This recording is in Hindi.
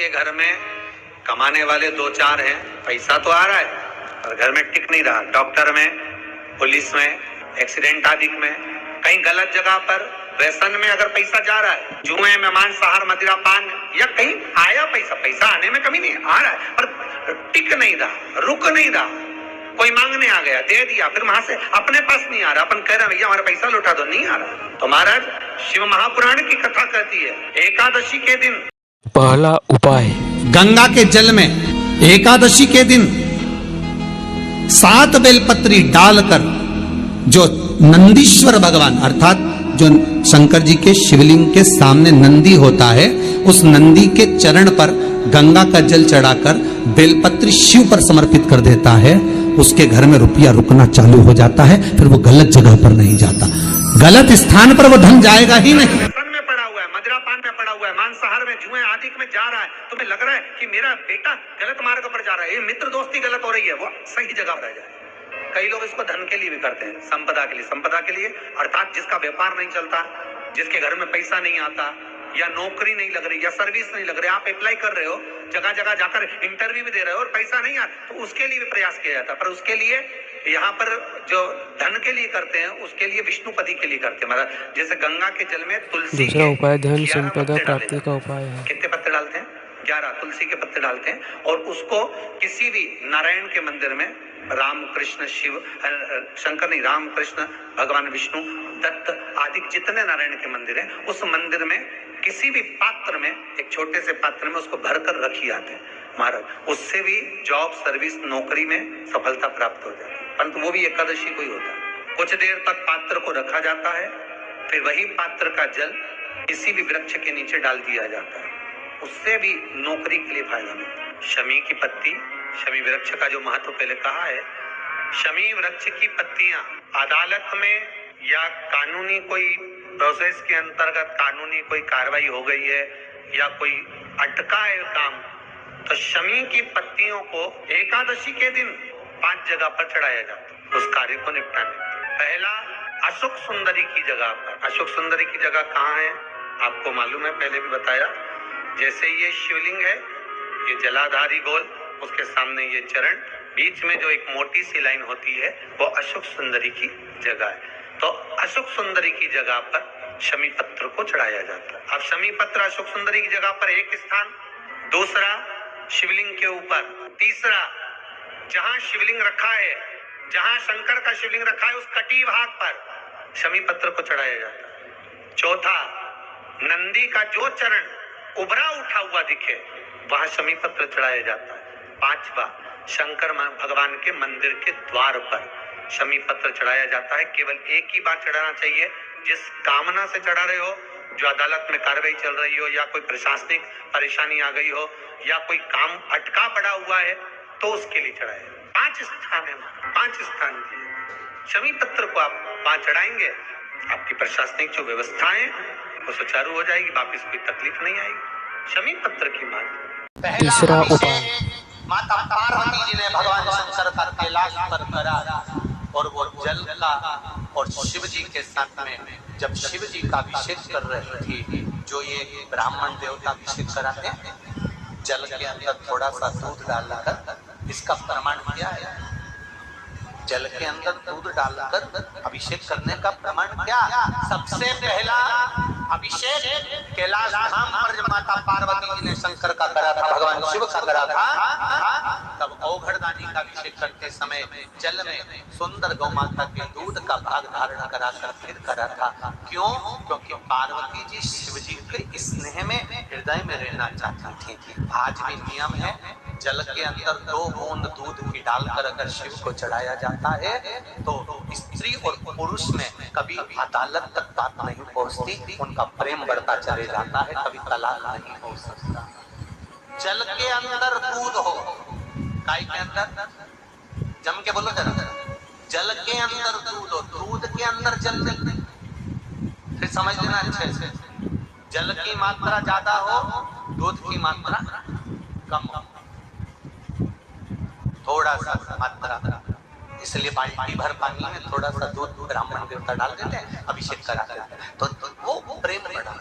जिसके घर में कमाने वाले दो चार हैं, पैसा तो आ रहा है पर घर में टिक नहीं रहा, डॉक्टर में, पुलिस में, एक्सीडेंट आदि में, कहीं गलत जगह पर, व्यसन में अगर पैसा जा रहा है, जुए में, मांसाहार, मदिरा पान, या कहीं आया पैसा आने में कमी नहीं, आ रहा है पर टिक नहीं रहा, रुक नहीं रहा, कोई मांगने आ गया, दे दिया, फिर वहां से अपने पास नहीं आ रहा, अपन कह रहे हैं भैया हमारा पैसा लौटा दो, नहीं आ रहा। तो महाराज शिव महापुराण की कथा कहती है, एकादशी के दिन पहला उपाय, गंगा के जल में एकादशी के दिन 7 बेलपत्री डालकर जो नंदीश्वर भगवान अर्थात जो शंकर जी के शिवलिंग के सामने नंदी होता है, उस नंदी के चरण पर गंगा का जल चढ़ाकर बेलपत्री शिव पर समर्पित कर देता है, उसके घर में रुपया रुकना चालू हो जाता है, फिर वो गलत जगह पर नहीं जाता, गलत स्थान पर वो धन जाएगा ही नहीं। में पड़ा हुआ है, मदिरा पान में पड़ा हुआ है, मांसाहार में, जुए आदि में जा रहा है, तुम्हें लग रहा है कि मेरा बेटा गलत मार्ग पर जा रहा है, ये मित्र दोस्ती गलत हो रही है, वो सही जगह पर जाए। कई लोग इसको धन के लिए भी करते हैं, संपदा के लिए अर्थात जिसका व्यापार नहीं चलता, जिसके घर में पैसा नहीं आता, या नौकरी नहीं लग रही, या सर्विस नहीं लग रही, आप अप्लाई कर रहे हो, जगह जगह जाकर इंटरव्यू भी दे रहे हो और पैसा नहीं आता, तो उसके लिए भी प्रयास किया जाता है। पर उसके लिए यहाँ पर जो धन के लिए करते हैं, उसके लिए विष्णुपदी के लिए करते हैं। मतलब जैसे गंगा के जल में तुलसी, दूसरा उपाय धन संपदा प्राप्ति का उपाय है। कितने पत्ते डालते हैं? 11 तुलसी के पत्ते डालते हैं, और उसको किसी भी नारायण के मंदिर में, राम कृष्ण शिव, शंकर नहीं, राम कृष्ण भगवान विष्णु, दत्त आदि जितने नारायण के मंदिर हैं, उस मंदिर में किसी भी पात्र में, एक छोटे से पात्र में उसको भरकर रखी जाते हैं महाराज, उससे भी जॉब, सर्विस, नौकरी में सफलता प्राप्त हो जाती है। परंतु वो भी एकादशी को ही होता है। कुछ देर तक पात्र को रखा जाता है, फिर वही पात्र का जल किसी भी वृक्ष के नीचे डाल दिया जाता है, उससे भी नौकरी के लिए फायदा मिलता है। शमी की पत्ती, शमी वृक्ष का जो महत्व पहले कहा है, शमी वृक्ष की पत्तियां अदालत में या कानूनी कोई प्रोसेस के अंतर्गत कानूनी कोई कार्रवाई हो गई है या कोई अटका है काम, तो शमी की पत्तियों को एकादशी के दिन 5 जगह पर चढ़ाया जाता है उस कार्य को निपटाने। पहला अशोक सुंदरी की जगह पर। अशोक सुंदरी की जगह कहाँ है आपको मालूम है, पहले भी बताया। जैसे ये शिवलिंग है, ये जलाधारी गोल, उसके सामने ये चरण, बीच में जो एक मोटी सी लाइन होती है वो अशोक सुंदरी की जगह है। तो अशोक सुंदरी की जगह पर शमी पत्र को चढ़ाया जाता है। अब शमी पत्र अशोक सुंदरी की जगह पर एक स्थान, दूसरा शिवलिंग के ऊपर, तीसरा जहां शिवलिंग रखा है, जहां शंकर का शिवलिंग रखा है, उस कटी भाग पर शमी पत्र को चढ़ाया जाता है। चौथा, नंदी का जो चरण उभरा उठा हुआ दिखे वहां शमी पत्र चढ़ाया जाता है। पांचवा, शंकर भगवान के मंदिर के द्वार पर शमी पत्र चढ़ाया जाता है। केवल एक ही बार चढ़ाना चाहिए, जिस कामना से चढ़ा रहे हो, जो अदालत में कार्रवाई चल रही हो, या कोई प्रशासनिक परेशानी आ गई हो, या कोई काम अटका पड़ा हुआ है, तो उसके लिए चढ़ाए। 5 स्थान है, 5 स्थान दिए। शमी पत्र को आप 5 चढ़ाएंगे, आपकी प्रशासनिक जो व्यवस्थाएं वो सुचारू हो जाएगी, वापिस कोई तकलीफ नहीं आएगी। शमी पत्र की बात। तीसरा उपाय, माता पार्वती जी ने भगवान शंकर का कैलाश पर करा, और वो जल का, और शिव जी के साथ में जब शिव जी का अभिषेक कर रही थी, जो ये ब्राह्मण देवता अभिषेक कराते हैं, जल के अंदर थोड़ा सा दूध डालकर, इसका प्रमाण क्या है? जल के अंदर दूध डालकर अभिषेक करने का प्रमाण क्या? सबसे पहला अभिषेक कैलाश धाम पर जब माता पार्वती जी ने शंकर का करा था, भगवान शिव का करा था, तब औघड़दानी का अभिषेक करते समय जल में सुंदर गौ माता के दूध का भाग धारण करा कर फिर करा था। क्यों? क्योंकि पार्वती जी शिव जी के स्नेह में, हृदय में रहना चाहती थी। आज भी नियम है, जल के अंदर 2 बूंद दूध की डालकर अगर शिव को चढ़ाया जाता है तो स्त्री और पुरुष में कभी अदालत तक बात नहीं पहुंचती, उनका प्रेम बढ़ता चले जाता है, कभी तलाक नहीं हो सकता। जल के अंदर दूध हो, गाय के अंदर, जम के बोलो जरा, जल के अंदर दूध हो, दूध के अंदर जल, फिर समझ लेना अच्छे से। जल की मात्रा ज्यादा हो, दूध की मात्रा कम हो, थोड़ा सा मात्रा, इसलिए बाल्टी भर पानी में थोड़ा सा दूध ब्राह्मण देवता डाल देते हैं, अभिषेक करा देते हैं, तो वो प्रेम बढ़ा।